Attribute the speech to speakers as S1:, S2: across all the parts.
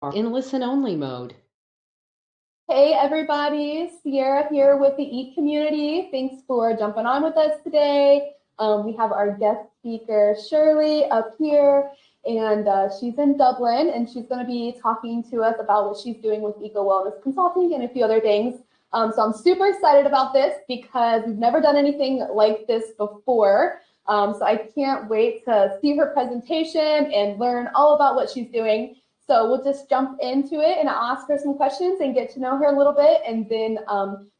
S1: In listen-only mode.
S2: Hey everybody, Sierra here with the EAT community. Thanks for jumping on with us today. We have our guest speaker, Shirley, up here, and she's in Dublin, and she's going to be talking to us about what she's doing with Eco Wellness Consulting and a few other things. So I'm super excited about this because we've never done anything like this before. So I can't wait to see her presentation and learn all about what she's doing. So we'll just jump into it and ask her some questions and get to know her a little bit. And then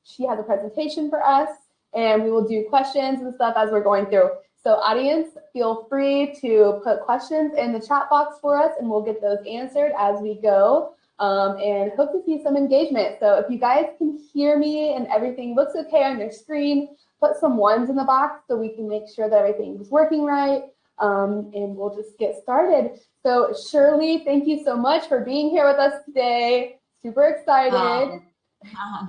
S2: she has a presentation for us, and we will do questions and stuff as we're going through. So audience, feel free to put questions in the chat box for us, and we'll get those answered as we go. And hope to see some engagement. So if you guys can hear me and everything looks okay on your screen, put some ones in the box so we can make sure that everything is working right. And we'll just get started. So Shirley, thank you so much for being here with us today. Super excited.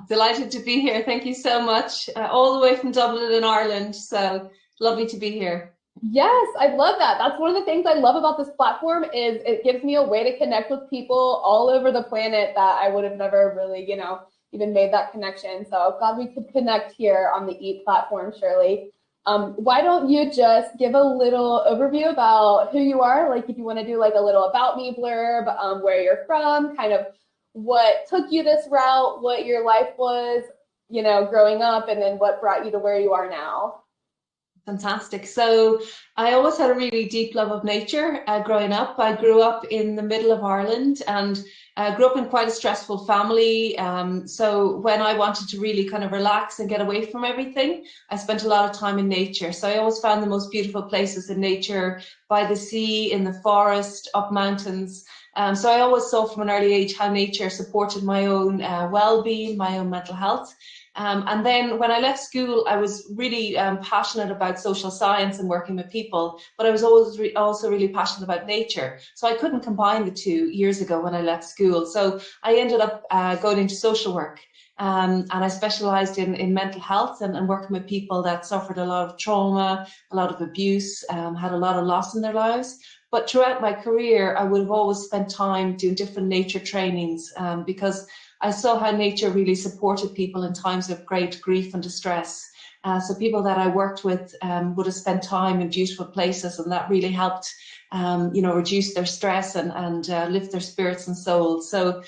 S3: Delighted to be here. Thank you so much. All the way from Dublin in Ireland. So lovely to be here.
S2: Yes, I love that. That's one of the things I love about this platform is it gives me a way to connect with people all over the planet that I would have never really, even made that connection. So glad we could connect here on the EAT platform, Shirley. Why don't you just give a little overview about who you are, like if you want to do like a little about me blurb, where you're from, kind of what took you this route, what your life was, growing up, and then what brought you to where you are now.
S3: Fantastic. So I always had a really deep love of nature growing up. I grew up in the middle of Ireland and grew up in quite a stressful family. So when I wanted to really kind of relax and get away from everything, I spent a lot of time in nature. So I always found the most beautiful places in nature, by the sea, in the forest, up mountains. So I always saw from an early age how nature supported my own well-being, my own mental health. And then when I left school, I was really passionate about social science and working with people, but I was always also really passionate about nature. So I couldn't combine the two years ago when I left school. So I ended up going into social work. And I specialized in mental health and working with people that suffered a lot of trauma, a lot of abuse, had a lot of loss in their lives. But throughout my career, I would have always spent time doing different nature trainings because I saw how nature really supported people in times of great grief and distress. So people that I worked with would have spent time in beautiful places, and that really helped, reduce their stress and lift their spirits and souls. So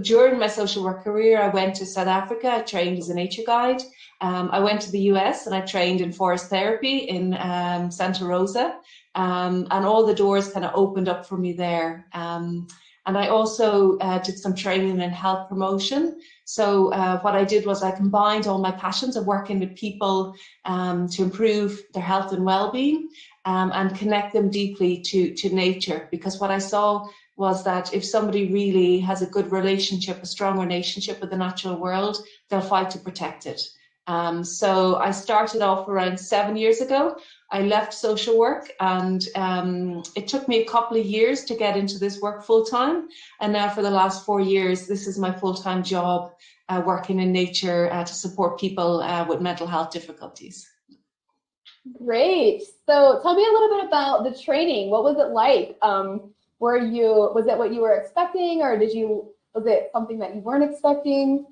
S3: during my social work career, I went to South Africa. I trained as a nature guide. I went to the US and I trained in forest therapy in Santa Rosa. And all the doors kind of opened up for me there. And I also did some training in health promotion. So what I did was I combined all my passions of working with people to improve their health and well-being and connect them deeply to nature. Because what I saw was that if somebody really has a good relationship, a strong relationship with the natural world, they'll fight to protect it. So I started off around 7 years ago. I left social work and it took me a couple of years to get into this work full time. And now for the last 4 years, this is my full-time job working in nature to support people with mental health difficulties.
S2: Great. So tell me a little bit about the training. What was it like? Was it what you were expecting, or was it something that you weren't expecting?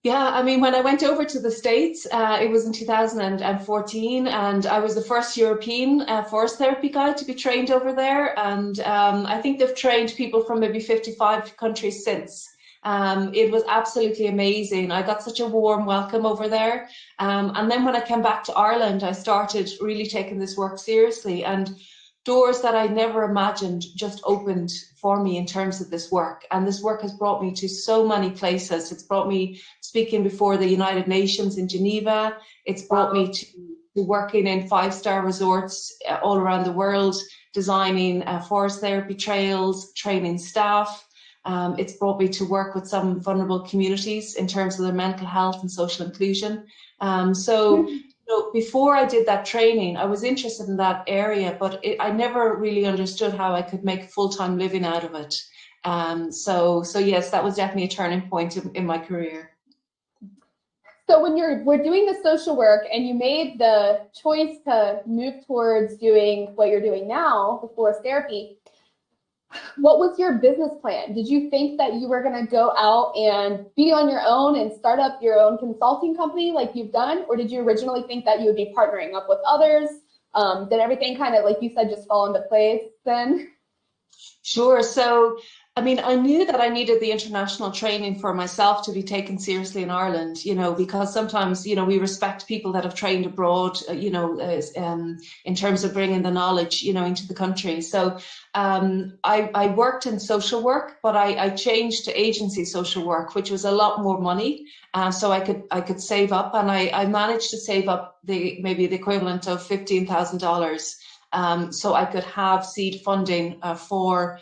S3: Yeah, I mean, when I went over to the States, it was in 2014, and I was the first European forest therapy guide to be trained over there. And I think they've trained people from maybe 55 countries since. It was absolutely amazing. I got such a warm welcome over there. And then when I came back to Ireland, I started really taking this work seriously. And doors that I never imagined just opened for me in terms of this work. And this work has brought me to so many places. It's brought me speaking before the United Nations in Geneva. It's brought me to working in 5-star resorts all around the world, designing forest therapy trails, training staff. It's brought me to work with some vulnerable communities in terms of their mental health and social inclusion. Before I did that training, I was interested in that area, but I never really understood how I could make a full-time living out of it. So yes, that was definitely a turning point in my career.
S2: So when we're doing the social work and you made the choice to move towards doing what you're doing now, the forest therapy, What was your business plan? Did you think that you were going to go out and be on your own and start up your own consulting company like you've done? Or did you originally think that you would be partnering up with others? Did everything kind of, like you said, just fall into place then?
S3: Sure. So, I mean, I knew that I needed the international training for myself to be taken seriously in Ireland, because sometimes, we respect people that have trained abroad, in terms of bringing the knowledge, into the country. So I worked in social work, but I changed to agency social work, which was a lot more money. So I could save up, and I managed to save up maybe the equivalent of $15,000. So I could have seed funding for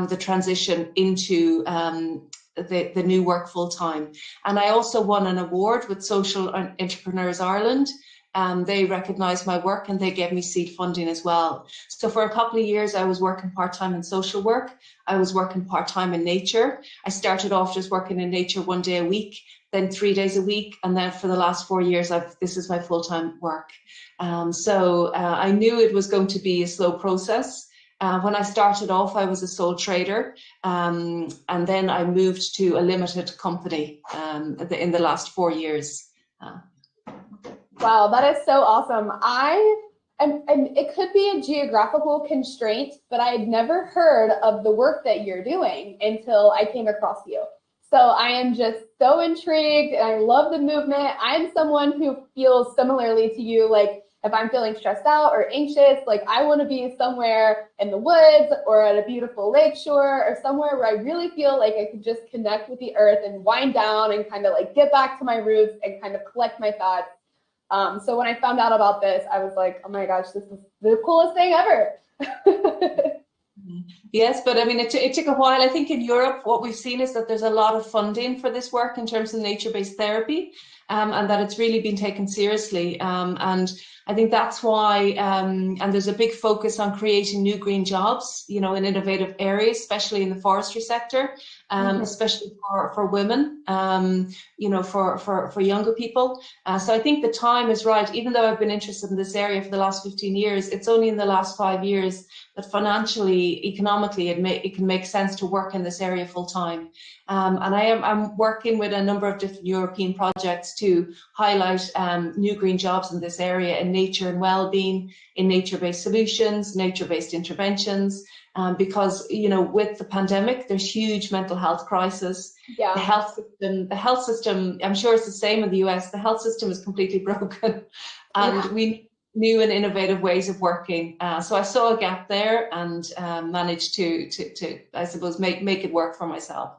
S3: the transition into the new work full time. And I also won an award with Social Entrepreneurs Ireland. They recognised my work and they gave me seed funding as well. So for a couple of years, I was working part-time in social work. I was working part-time in nature. I started off just working in nature 1 day a week, then 3 days a week. And then for the last 4 years, this is my full-time work. So I knew it was going to be a slow process. When I started off, I was a sole trader, and then I moved to a limited company in the last 4 years.
S2: Wow, that is so awesome. It could be a geographical constraint, but I had never heard of the work that you're doing until I came across you. So I am just so intrigued, and I love the movement. I'm someone who feels similarly to you, like if I'm feeling stressed out or anxious, like I want to be somewhere in the woods or at a beautiful lake shore or somewhere where I really feel like I could just connect with the earth and wind down and kind of like get back to my roots and kind of collect my thoughts. So when I found out about this, I was like, oh my gosh, this is the coolest thing ever.
S3: Yes, but I mean, it took a while. I think in Europe, what we've seen is that there's a lot of funding for this work in terms of nature-based therapy, and that it's really been taken seriously. And I think that's why, and there's a big focus on creating new green jobs, in innovative areas, especially in the forestry sector, especially for women, for younger people. So I think the time is right. Even though I've been interested in this area for the last 15 years, it's only in the last 5 years that financially, economically, it can make sense to work in this area full time. And I'm working with a number of different European projects to highlight new green jobs in this area in nature and well-being, in nature-based solutions, nature-based interventions. Because with the pandemic, there's huge mental health crisis.
S2: Yeah.
S3: The health system, I'm sure it's the same in the US. The health system is completely broken, and we need new and innovative ways of working. So I saw a gap there and managed to I suppose make it work for myself.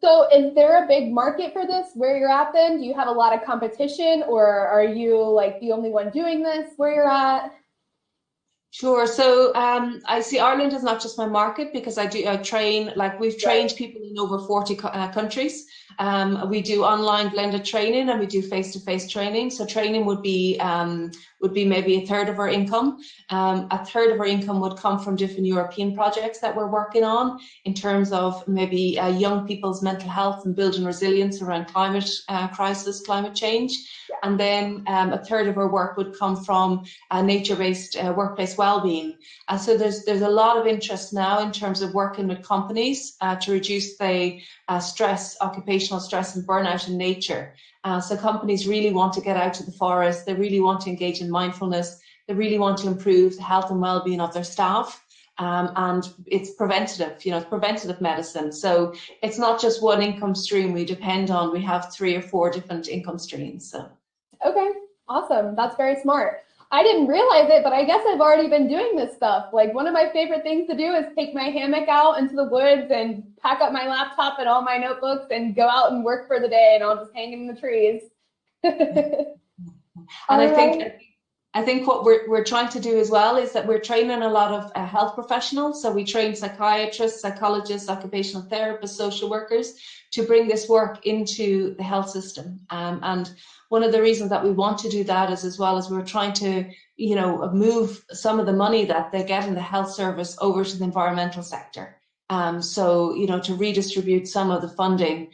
S2: So is there a big market for this where you're at then? Do you have a lot of competition, or are you like the only one doing this where you're at?
S3: Sure. So I see Ireland is not just my market, because I train, like we've trained people in over 40 countries. We do online blended training and we do face-to-face training. So training would be maybe a third of our income. A third of our income would come from different European projects that we're working on in terms of maybe young people's mental health and building resilience around climate crisis, climate change. And then a third of our work would come from nature-based workplace well-being. So there's a lot of interest now in terms of working with companies to reduce the occupational stress and burnout in nature. So companies really want to get out to the forest. They really want to engage in mindfulness. They really want to improve the health and well-being of their staff. And it's preventative, it's preventative medicine. So it's not just one income stream we depend on. We have 3 or 4 different income streams. So.
S2: Okay, awesome. That's very smart. I didn't realize it, but I guess I've already been doing this stuff. Like one of my favorite things to do is take my hammock out into the woods and pack up my laptop and all my notebooks and go out and work for the day, and I'll just hang in the trees.
S3: And I think what we're trying to do as well is that we're training a lot of health professionals. So we train psychiatrists, psychologists, occupational therapists, social workers to bring this work into the health system. And one of the reasons that we want to do that is, as well as we're trying to, move some of the money that they get in the health service over to the environmental sector. So to redistribute some of the funding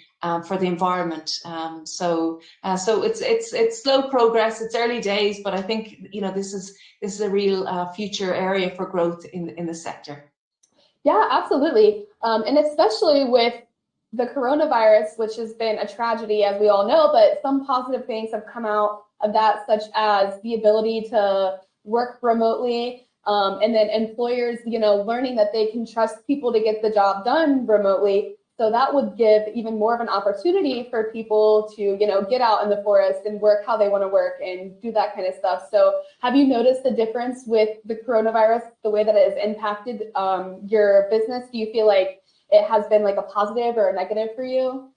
S3: for the environment. So it's slow progress. It's early days, but I think this is a real future area for growth in the sector.
S2: Yeah, absolutely. And especially with the coronavirus, which has been a tragedy, as we all know, but some positive things have come out of that, such as the ability to work remotely, and then employers, learning that they can trust people to get the job done remotely. So that would give even more of an opportunity for people to, get out in the forest and work how they want to work and do that kind of stuff. So have you noticed the difference with the coronavirus, the way that it has impacted your business? Do you feel like it has been like a positive or a negative for you?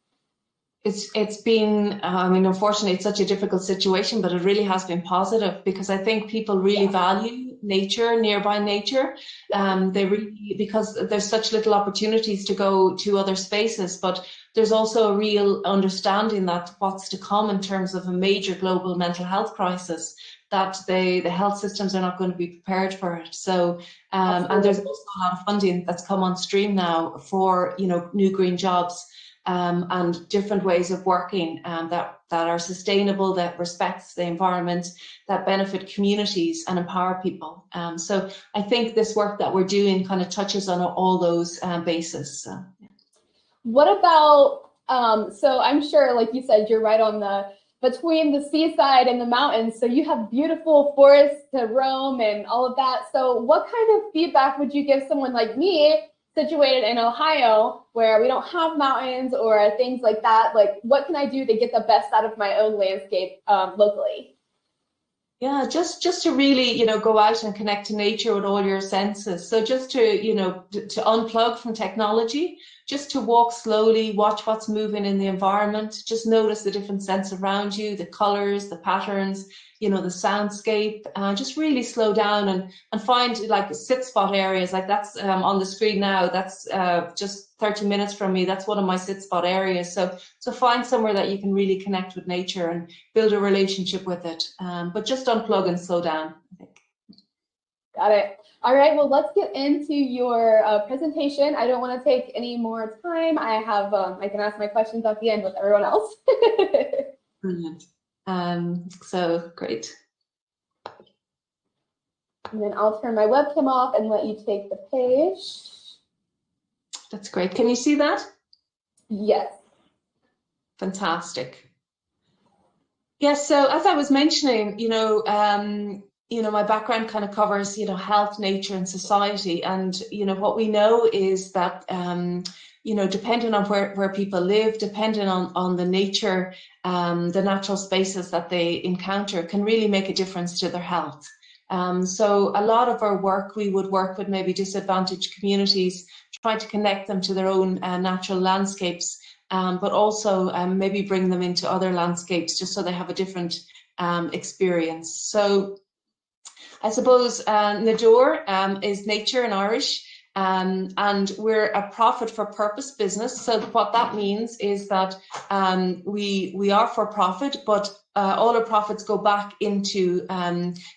S3: It's been, I mean, unfortunately, it's such a difficult situation, but it really has been positive because I think people really
S2: Yeah.
S3: value nature, nearby nature. They really, because there's such little opportunities to go to other spaces, but there's also a real understanding that what's to come in terms of a major global mental health crisis, that the health systems are not going to be prepared for it. So, and there's also a lot of funding that's come on stream now for, new green jobs. And different ways of working that are sustainable, that respects the environment, that benefit communities and empower people. So I think this work that we're doing kind of touches on all those bases. So.
S2: What about, so I'm sure, like you said, you're right on between the seaside and the mountains. So you have beautiful forests to roam and all of that. So what kind of feedback would you give someone like me, situated in Ohio, where we don't have mountains or things like that? Like, what can I do to get the best out of my own landscape locally?
S3: Yeah, just to really, go out and connect to nature with all your senses. So just to, to unplug from technology, just to walk slowly, watch what's moving in the environment, just notice the different scents around you, the colors, the patterns, the soundscape, just really slow down and find like sit spot areas. Like that's on the screen now, that's just 30 minutes from me. That's one of my sit spot areas. So find somewhere that you can really connect with nature and build a relationship with it. But just unplug and slow down, I think.
S2: Got it. All right, well, let's get into your presentation. I don't want to take any more time. I can ask my questions at the end with everyone else.
S3: Brilliant. So great.
S2: And then I'll turn my webcam off and let you take the page.
S3: That's great. Can you see that?
S2: Yes.
S3: Fantastic. Yes, so as I was mentioning, my background kind of covers, health, nature, and society. And, what we know is that, depending on where people live, depending on the nature, the natural spaces that they encounter can really make a difference to their health. So a lot of our work, we would work with maybe disadvantaged communities, try to connect them to their own natural landscapes, but also maybe bring them into other landscapes just so they have a different experience. So I suppose NADUR is nature in Irish, and we're a profit for purpose business. So what that means is that we are for profit, but all our profits go back into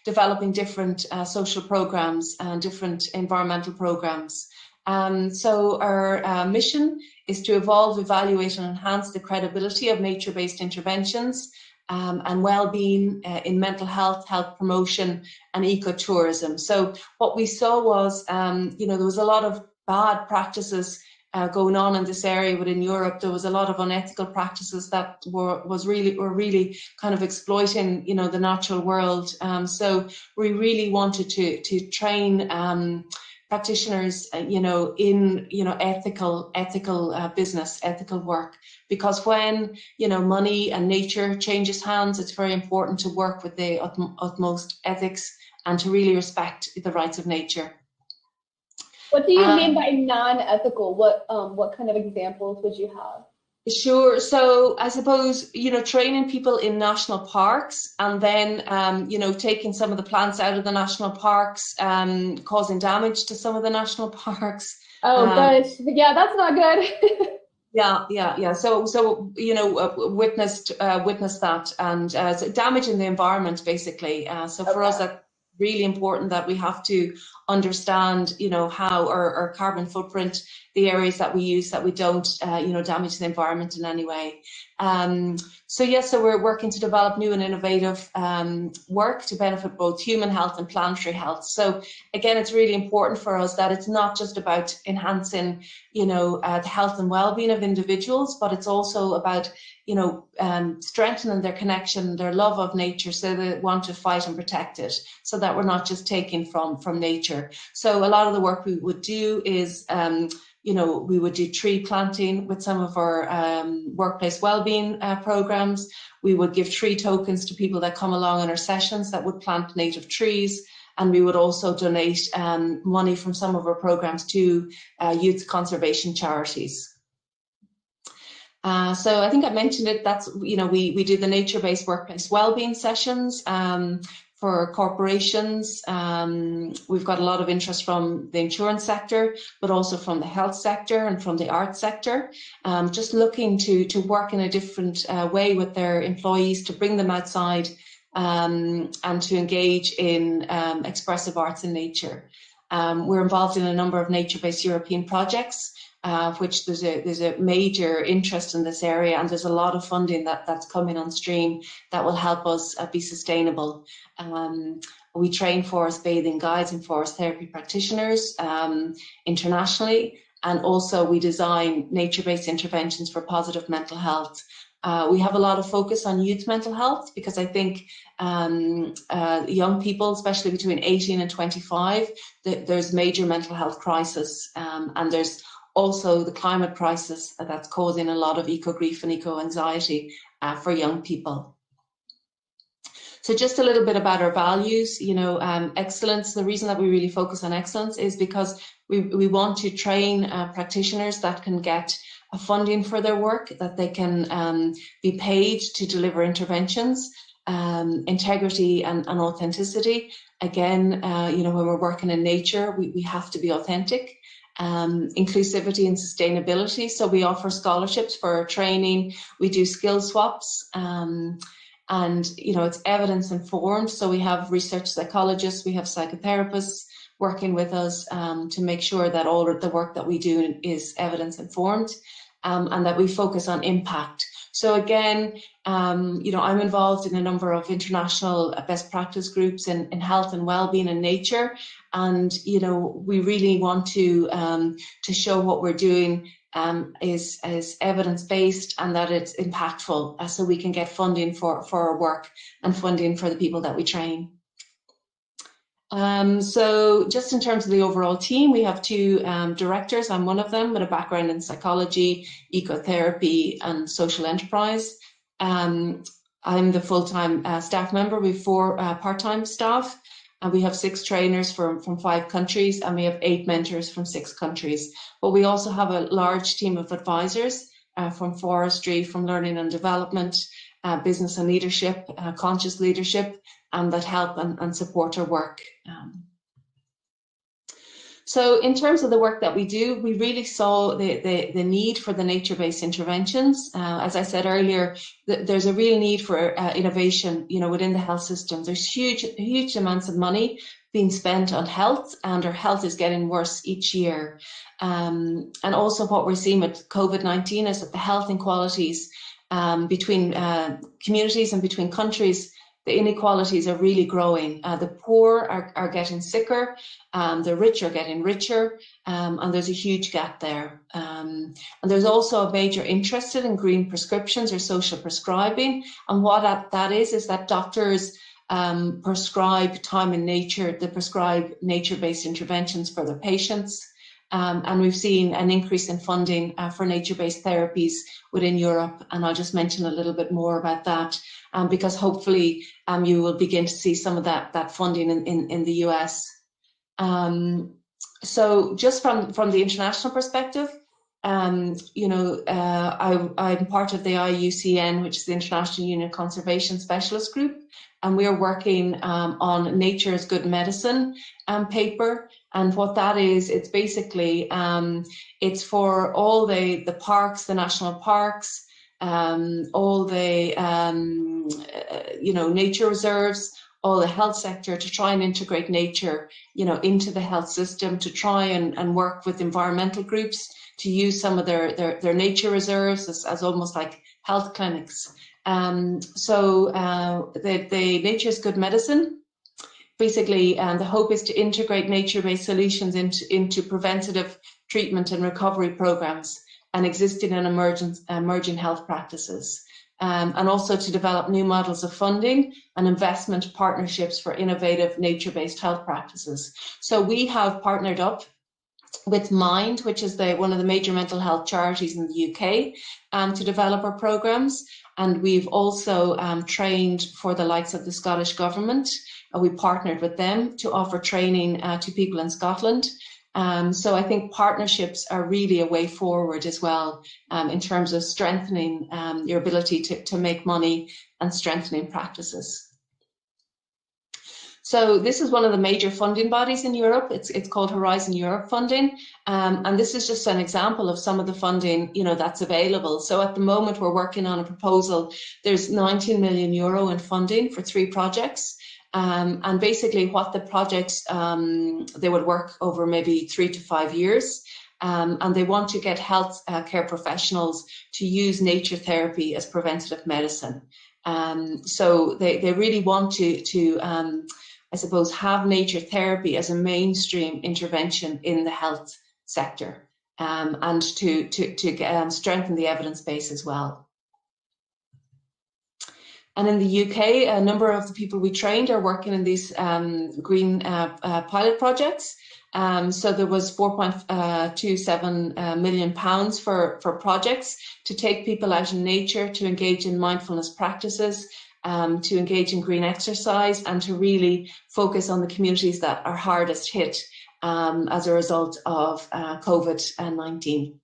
S3: developing different social programs and different environmental programs. So our mission is to evolve, evaluate, and enhance the credibility of nature-based interventions and well-being in mental health, health promotion, and ecotourism. So what we saw was, there was a lot of bad practices going on in this area within Europe. There was a lot of unethical practices that were really kind of exploiting, the natural world. So we really wanted to train practitioners, in ethical business, ethical work, because when money and nature changes hands, it's very important to work with the utmost ethics and to really respect the rights of nature.
S2: What do you mean by non-ethical? What kind of examples would you have?
S3: Sure. So I suppose, training people in national parks and then, taking some of the plants out of the national parks, causing damage to some of the national parks.
S2: Oh, gosh. Yeah, that's not good.
S3: Yeah. So witnessed that and so damaging the environment, basically. So for us, that's really important that we have to understand, how our carbon footprint the areas that we use, that we don't, damage the environment in any way. So we're working to develop new and innovative work to benefit both human health and planetary health. So again, it's really important for us that it's not just about enhancing, the health and well-being of individuals, but it's also about, strengthening their connection, their love of nature, so they want to fight and protect it, so that we're not just taking from nature. So a lot of the work we would do is, we would do tree planting with some of our workplace wellbeing programs. We would give tree tokens to people that come along in our sessions that would plant native trees. And we would also donate money from some of our programs to youth conservation charities. So I think I mentioned it, that's, we do the nature-based workplace wellbeing sessions for corporations. We've got a lot of interest from the insurance sector, but also from the health sector and from the arts sector, just looking to work in a different way with their employees, to bring them outside and to engage in expressive arts and nature. We're involved in a number of nature-based European projects, which there's a major interest in this area, and there's a lot of funding that's coming on stream that will help us be sustainable. We train forest bathing guides and forest therapy practitioners internationally, and also we design nature-based interventions for positive mental health. We have a lot of focus on youth mental health, because I think young people, especially between 18 and 25, there's major mental health crisis, and there's also the climate crisis that's causing a lot of eco-grief and eco-anxiety for young people. So just a little bit about our values, excellence. The reason that we really focus on excellence is because we want to train practitioners that can get funding for their work, that they can be paid to deliver interventions. Integrity and authenticity. Again, when we're working in nature, we have to be authentic. Inclusivity and sustainability. So we offer scholarships for training. We do skill swaps. And, it's evidence informed. So we have research psychologists, we have psychotherapists working with us to make sure that all of the work that we do is evidence informed, and that we focus on impact. So again, I'm involved in a number of international best practice groups in health and well-being and nature. And, we really want to show what we're doing is evidence-based, and that it's impactful, so we can get funding for our work and funding for the people that we train. So just in terms of the overall team, we have two directors. I'm one of them with a background in psychology, ecotherapy and social enterprise. I'm the full-time staff member. We have 4 part-time staff, and we have 6 trainers from 5 countries, and we have 8 mentors from 6 countries. But we also have a large team of advisors from forestry, from learning and development, business and leadership, conscious leadership, that help and support our work. So in terms of the work that we do, we really saw the need for the nature-based interventions. As I said earlier, there's a real need for innovation, within the health system. There's huge amounts of money being spent on health, and our health is getting worse each year. And also what we're seeing with COVID-19 is that the health inequalities between communities and between countries, the inequalities are really growing. The poor are getting sicker, the rich are getting richer, and there's a huge gap there. And there's also a major interest in green prescriptions or social prescribing. And what that is that doctors prescribe time in nature, they prescribe nature-based interventions for their patients. And we've seen an increase in funding for nature-based therapies within Europe, and I'll just mention a little bit more about that, because hopefully you will begin to see some of that funding in the US. So just from the international perspective, I'm part of the IUCN, which is the International Union Conservation Specialist Group, and we are working on Nature's Good Medicine paper. And what that is, it's basically, it's for all the parks, the national parks, all the, nature reserves, all the health sector, to try and integrate nature, into the health system, to try and work with environmental groups to use some of their nature reserves as almost like health clinics. So the Nature is Good Medicine. Basically, the hope is to integrate nature-based solutions into preventative treatment and recovery programs and existing and emerging health practices. And also to develop new models of funding and investment partnerships for innovative nature-based health practices. So we have partnered up with Mind, which is one of the major mental health charities in the UK, to develop our programs. And we've also trained for the likes of the Scottish Government. We partnered with them to offer training to people in Scotland. So I think partnerships are really a way forward as well, in terms of strengthening your ability to make money and strengthening practices. So this is one of the major funding bodies in Europe. It's called Horizon Europe funding. And this is just an example of some of the funding, that's available. So at the moment, we're working on a proposal. There's 19 million euro in funding for 3 projects. And basically what the projects, they would work over maybe 3 to 5 years. And they want to get health care professionals to use nature therapy as preventative medicine. So they really want to I suppose, have nature therapy as a mainstream intervention in the health sector, and to strengthen the evidence base as well. And in the UK, a number of the people we trained are working in these green pilot projects. So there was £4.27 million for projects to take people out in nature, to engage in mindfulness practices, to engage in green exercise, and to really focus on the communities that are hardest hit as a result of COVID-19.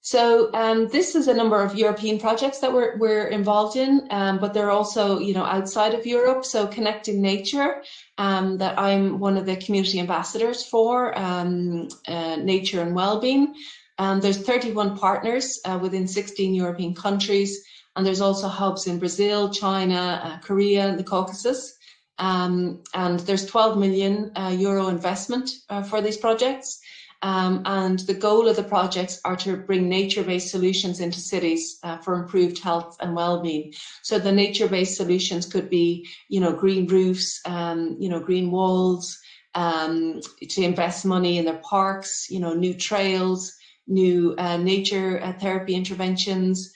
S3: So this is a number of European projects that we're involved in, but they're also, outside of Europe. So Connecting Nature, that I'm one of the community ambassadors for, nature and wellbeing. There's 31 partners within 16 European countries, and there's also hubs in Brazil, China, Korea, and the Caucasus. And there's 12 million euro investment for these projects. And the goal of the projects are to bring nature-based solutions into cities for improved health and well-being. So the nature-based solutions could be, green roofs, green walls, to invest money in their parks, new trails, new nature therapy interventions,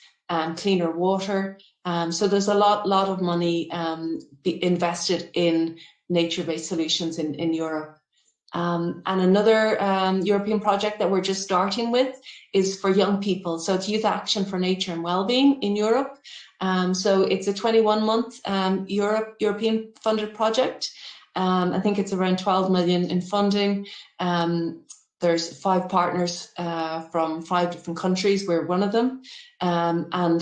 S3: cleaner water. So there's a lot of money invested in nature-based solutions in Europe. And another European project that we're just starting with is for young people. So it's Youth Action for Nature and Wellbeing in Europe. So it's a 21-month European funded project. I think it's around 12 million in funding. There's 5 partners from 5 different countries. We're one of them. And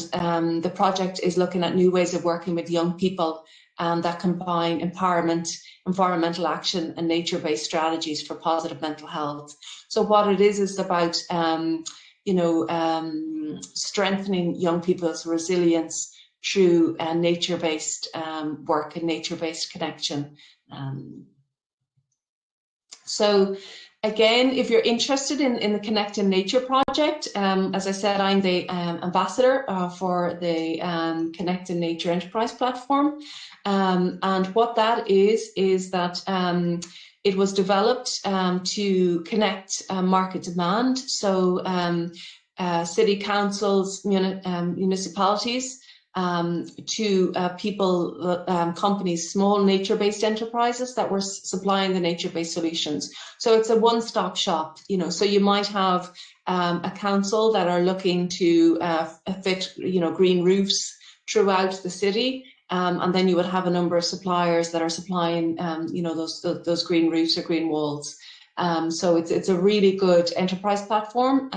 S3: the project is looking at new ways of working with young people that combine empowerment, environmental action, and nature-based strategies for positive mental health. So what it is about, strengthening young people's resilience through nature-based work and nature-based connection. So again, if you're interested in the Connecting Nature project, as I said, I'm the ambassador for the Connecting Nature Enterprise platform. And what that is that it was developed to connect market demand. So city councils, municipalities, to people, companies, small nature-based enterprises that were supplying the nature-based solutions. So it's a one-stop shop, so you might have a council that are looking to fit, green roofs throughout the city. And then you would have a number of suppliers that are supplying, those green roofs or green walls. So it's a really good enterprise platform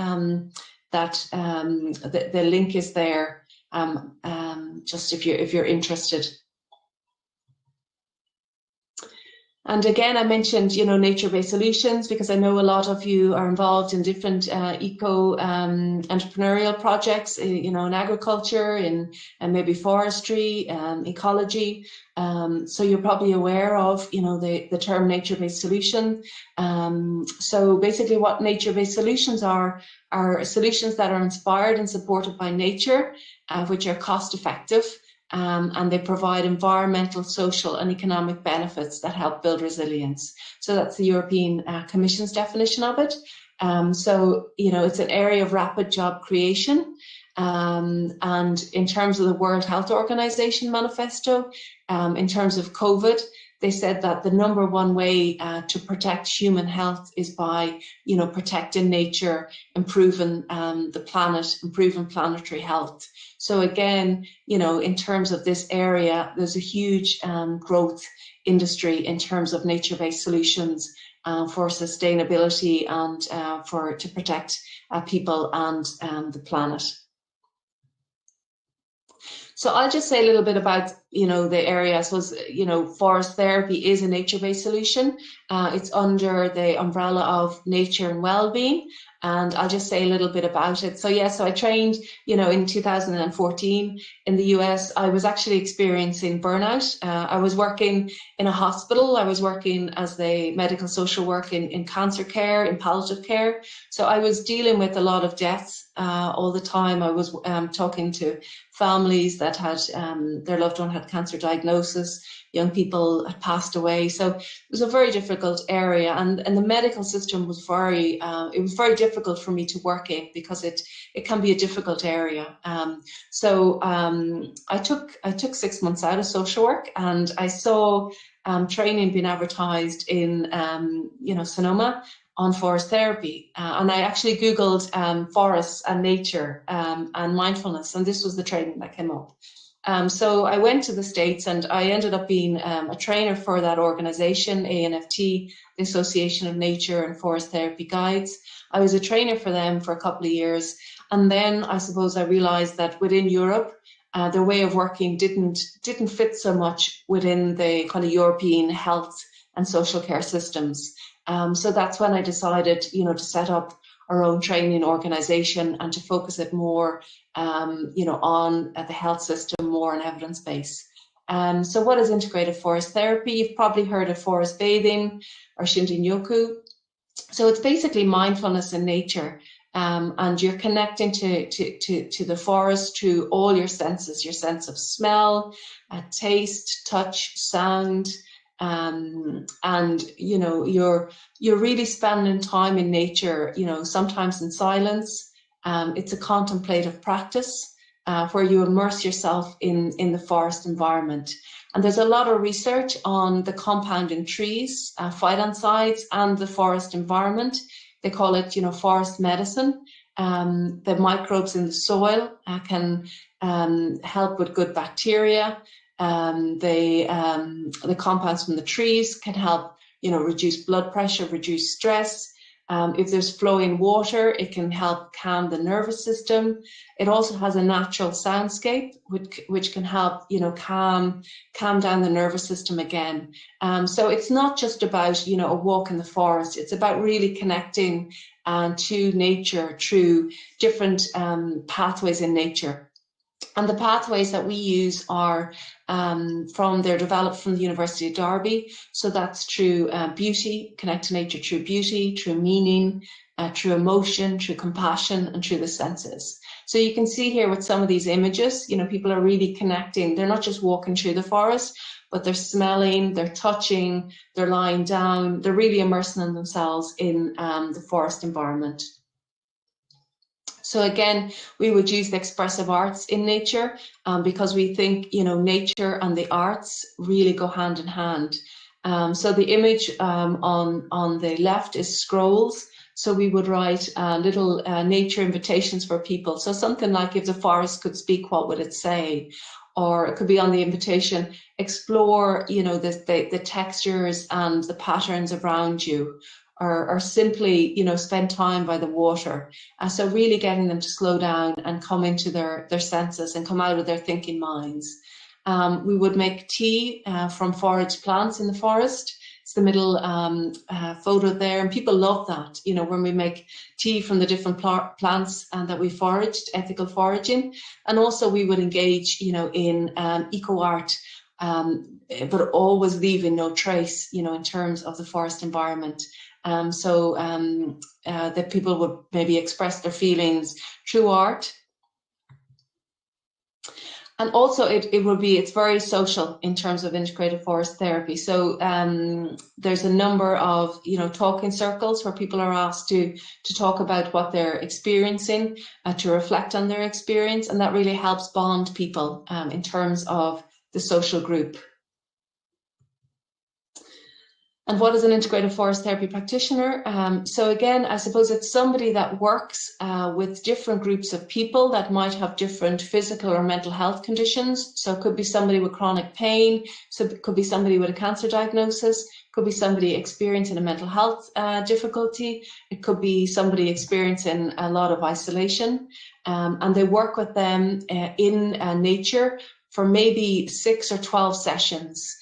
S3: that the link is there. Just if you're interested. And again, I mentioned, nature-based solutions because I know a lot of you are involved in different eco entrepreneurial projects, in agriculture, in maybe forestry, ecology. So you're probably aware of, the term nature-based solution. So basically what nature-based solutions are solutions that are inspired and supported by nature, which are cost-effective. And they provide environmental, social and economic benefits that help build resilience. So that's the European Commission's definition of it. So, it's an area of rapid job creation. And in terms of the World Health Organization manifesto, in terms of COVID, they said that the #1 way to protect human health is by, protecting nature, improving the planet, improving planetary health. So again, in terms of this area, there's a huge growth industry in terms of nature-based solutions for sustainability and to protect people and the planet. So I'll just say a little bit about, the area. I suppose, forest therapy is a nature-based solution. It's under the umbrella of nature and well-being. And I'll just say a little bit about it. So so I trained, in 2014 in the US. I was actually experiencing burnout. I was working in a hospital. I was working as the medical social work in cancer care, in palliative care. So I was dealing with a lot of deaths all the time. I was talking to families that had their loved one had cancer diagnosis. Young people had passed away. So it was a very difficult area, and the medical system was very difficult for me to work in because it can be a difficult area. So I took 6 months out of social work, and I saw training being advertised in Sonoma on forest therapy, and I actually Googled forests and nature and mindfulness, and this was the training that came up. So I went to the States, and I ended up being a trainer for that organization, ANFT, the Association of Nature and Forest Therapy Guides. I was a trainer for them for a couple of years, and then I suppose I realized that within Europe, their way of working didn't fit so much within the kind of European health and social care systems. So that's when I decided, to set up our own training organization and to focus it more, on the health system, more on evidence base. So what is integrative forest therapy? You've probably heard of forest bathing or Shinrin-yoku. So it's basically mindfulness in nature, and you're connecting to the forest through all your senses, your sense of smell, taste, touch, sound. And you're really spending time in nature, sometimes in silence. It's a contemplative practice where you immerse yourself in the forest environment. And there's a lot of research on the compound in trees, phytoncides, and the forest environment. They call it, forest medicine. The microbes in the soil can help with good bacteria. The compounds from the trees can help, reduce blood pressure, reduce stress. If there's flowing water, it can help calm the nervous system. It also has a natural soundscape, which can help, calm down the nervous system again. So it's not just about, a walk in the forest. It's about really connecting to nature through different pathways in nature. And the pathways that we use are they're developed from the University of Derby. So that's through beauty, connect to nature through beauty, through meaning, through emotion, through compassion, and through the senses. So you can see here with some of these images, people are really connecting. They're not just walking through the forest, but they're smelling, they're touching, they're lying down, they're really immersing themselves in the forest environment. So again, we would use the expressive arts in nature because we think, nature and the arts really go hand in hand. So the image on the left is scrolls. So we would write little nature invitations for people. So something like, if the forest could speak, what would it say? Or it could be on the invitation, explore, the textures and the patterns around you. Or simply, spend time by the water. So really getting them to slow down and come into their senses and come out of their thinking minds. We would make tea from forage plants in the forest. It's the middle photo there, and people love that, you know, when we make tea from the different plants and that we foraged, ethical foraging. And also we would engage, you know, in eco art, but always leaving no trace, you know, in terms of the forest environment. That people would maybe express their feelings through art. And also it's very social in terms of integrated forest therapy. So there's a number of, you know, talking circles where people are asked to talk about what they're experiencing, to reflect on their experience, and that really helps bond people in terms of the social group. And what is an integrated forest therapy practitioner? So again, I suppose it's somebody that works with different groups of people that might have different physical or mental health conditions. So it could be somebody with chronic pain, so it could be somebody with a cancer diagnosis, could be somebody experiencing a mental health difficulty, it could be somebody experiencing a lot of isolation, and they work with them in nature for maybe 6 or 12 sessions.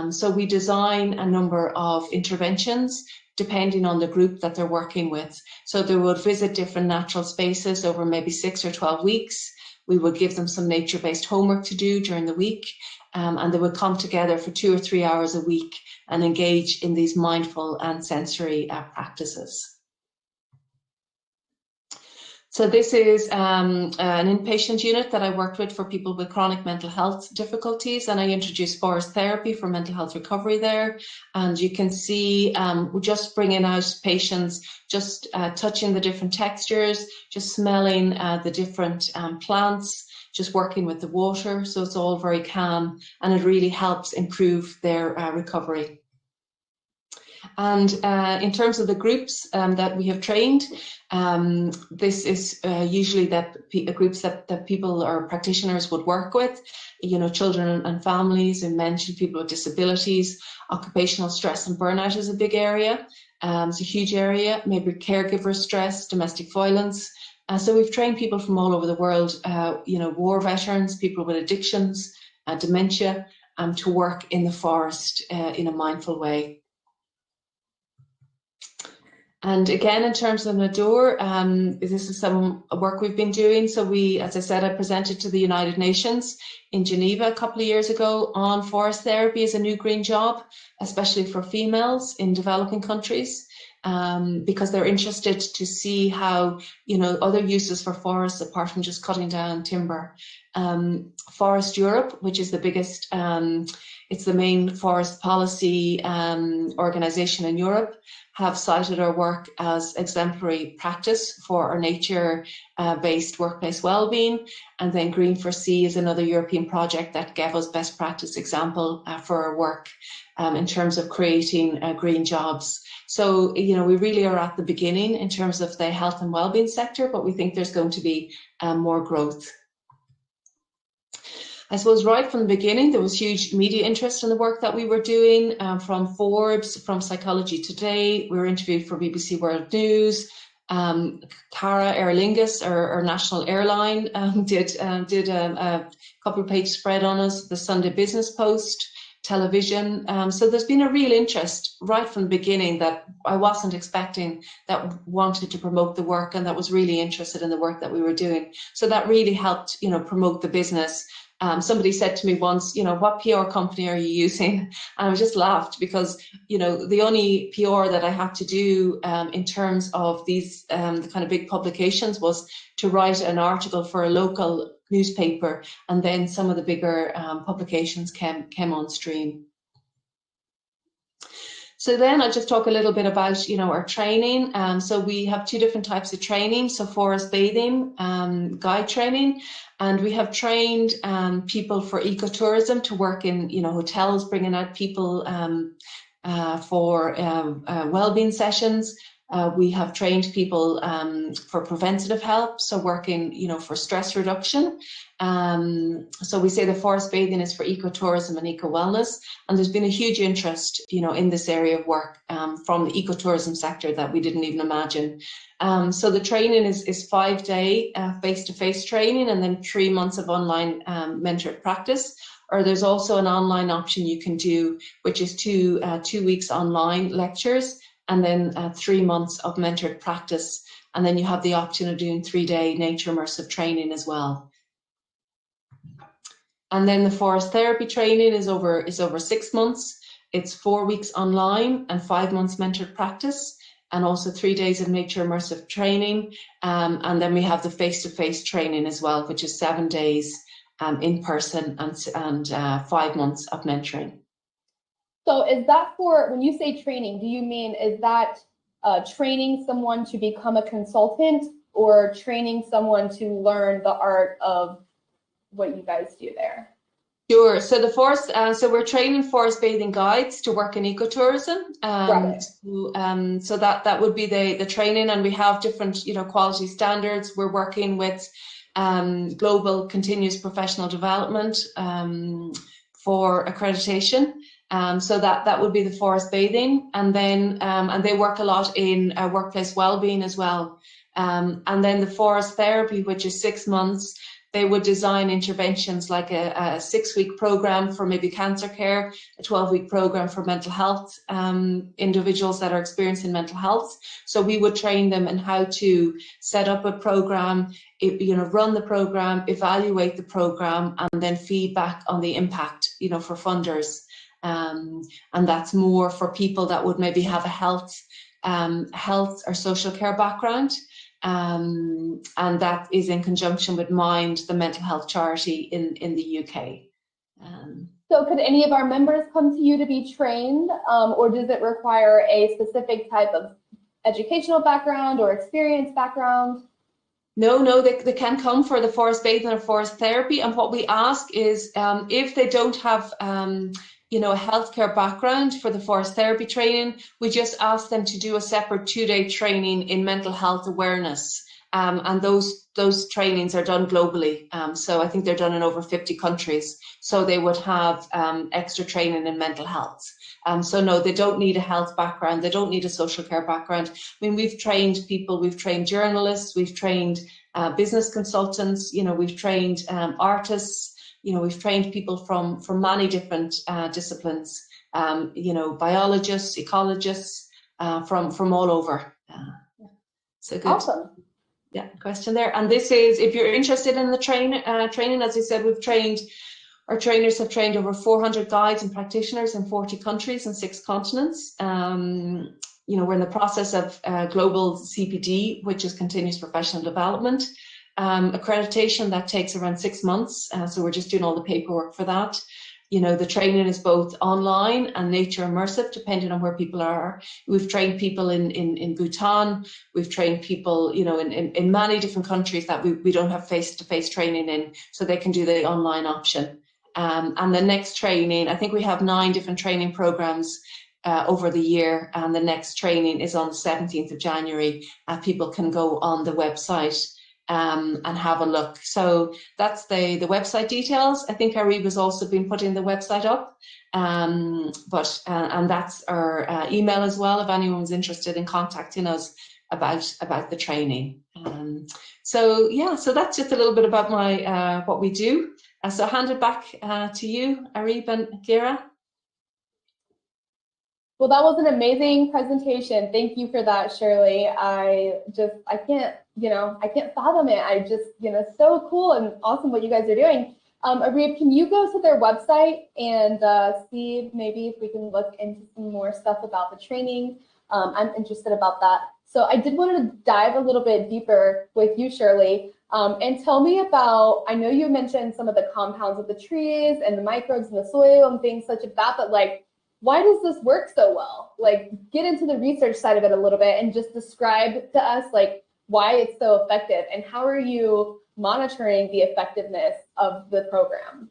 S3: So we design a number of interventions depending on the group that they're working with. So they would visit different natural spaces over maybe 6 or 12 weeks. We would give them some nature-based homework to do during the week, and they would come together for 2 or 3 hours a week and engage in these mindful and sensory practices. So this is an inpatient unit that I worked with for people with chronic mental health difficulties, and I introduced forest therapy for mental health recovery there. And you can see we're just bringing out patients, just touching the different textures, just smelling the different plants, just working with the water. So it's all very calm, and it really helps improve their recovery. And in terms of the groups that we have trained, this is usually groups that people or practitioners would work with, you know, children and families, and mentioned people with disabilities. Occupational stress and burnout is a big area. It's a huge area, maybe caregiver stress, domestic violence. So we've trained people from all over the world, you know, war veterans, people with addictions, dementia, to work in the forest in a mindful way. And again, in terms of NADUR, this is some work we've been doing. So we, as I said, I presented to the United Nations in Geneva a couple of years ago on forest therapy as a new green job, especially for females in developing countries, because they're interested to see how, you know, other uses for forests apart from just cutting down timber. Forest Europe, which is the biggest, it's the main forest policy organization in Europe, have cited our work as exemplary practice for our nature-based workplace wellbeing. And then Green for Sea is another European project that gave us best practice example for our work in terms of creating green jobs. So, you know, we really are at the beginning in terms of the health and wellbeing sector, but we think there's going to be more growth. I suppose right from the beginning, there was huge media interest in the work that we were doing, from Forbes, from Psychology Today. We were interviewed for BBC World News. Cara Aer Lingus, our national airline, did a couple of page spread on us, the Sunday Business Post, television. So there's been a real interest right from the beginning that I wasn't expecting, that wanted to promote the work and that was really interested in the work that we were doing. So that really helped, you know, promote the business. Somebody said to me once, you know, what PR company are you using? And I just laughed because, you know, the only PR that I had to do in terms of these the kind of big publications was to write an article for a local newspaper, and then some of the bigger publications came on stream. So then I'll just talk a little bit about, you know, our training. So we have two different types of training. So forest bathing, guide training, and we have trained people for ecotourism to work in, you know, hotels, bringing out people for wellbeing sessions. We have trained people for preventative help, so working, you know, for stress reduction. So we say the forest bathing is for ecotourism and eco-wellness, and there's been a huge interest, you know, in this area of work from the ecotourism sector that we didn't even imagine. So the training is 5-day face-to-face training, and then 3 months of online mentored practice. or there's also an online option you can do, which is 2 weeks online lectures, and then 3 months of mentored practice. And then you have the option of doing 3-day nature immersive training as well. And then the forest therapy training is over 6 months. It's 4 weeks online and 5 months mentored practice, and also 3 days of nature immersive training. And then we have the face-to-face training as well, which is 7 days in person and 5 months of mentoring.
S2: So is that for, when you say training, do you mean, is that training someone to become a consultant, or training someone to learn the art of what you guys do there?
S3: Sure. So the forest, so we're training forest bathing guides to work in ecotourism.
S2: Right.
S3: So that would be the training, and we have different, quality standards. We're working with global continuous professional development for accreditation. So that would be the forest bathing, and then and they work a lot in workplace well-being as well. And then the forest therapy, which is 6 months. They would design interventions like a 6-week program for maybe cancer care, a 12-week program for mental health, individuals that are experiencing mental health. So we would train them in how to set up a program, run the program, evaluate the program, and then feedback on the impact, for funders. And that's more for people that would maybe have a health or social care background. And that is in conjunction with Mind, the mental health charity in the UK.
S2: So could any of our members come to you to be trained, or does it require a specific type of educational background or experience background?
S3: No, they can come for the forest bathing or forest therapy. And what we ask is if they don't have a healthcare background for the forest therapy training, we just ask them to do a separate 2-day training in mental health awareness. And those trainings are done globally. So I think they're done in over 50 countries. So they would have extra training in mental health. So no, they don't need a health background. They don't need a social care background. I mean, we've trained people, we've trained journalists, we've trained business consultants, we've trained artists. We've trained people from many different disciplines, biologists, ecologists, from all over. So good.
S2: Awesome.
S3: Yeah, question there. And this is, if you're interested in the training, as I said, our trainers have trained over 400 guides and practitioners in 40 countries and 6 continents. We're in the process of global CPD, which is continuous professional development. Accreditation, that takes around 6 months. So we're just doing all the paperwork for that. The training is both online and nature immersive, depending on where people are. We've trained people in Bhutan. We've trained people, in many different countries that we don't have face-to-face training in, so they can do the online option. And the next training, I think we have 9 different training programs over the year, and the next training is on the 17th of January. People can go on the website and have a look. So that's the website details. I think Ariba's also been putting the website up, and that's our email as well if anyone's interested in contacting us about the training. So that's just a little bit about my what we do. So I'll hand it back to you, Ariba and Kira.
S2: Well, that was an amazing presentation. Thank you for that, Shirley. I can't fathom it. I just, so cool and awesome what you guys are doing. Ariba, can you go to their website and see maybe if we can look into some more stuff about the training? I'm interested about that. So I did want to dive a little bit deeper with you, Shirley, and tell me about, I know you mentioned some of the compounds of the trees and the microbes in the soil and things such as that, but why does this work so well? Get into the research side of it a little bit and just describe to us why it's so effective, and how are you monitoring the effectiveness of the program?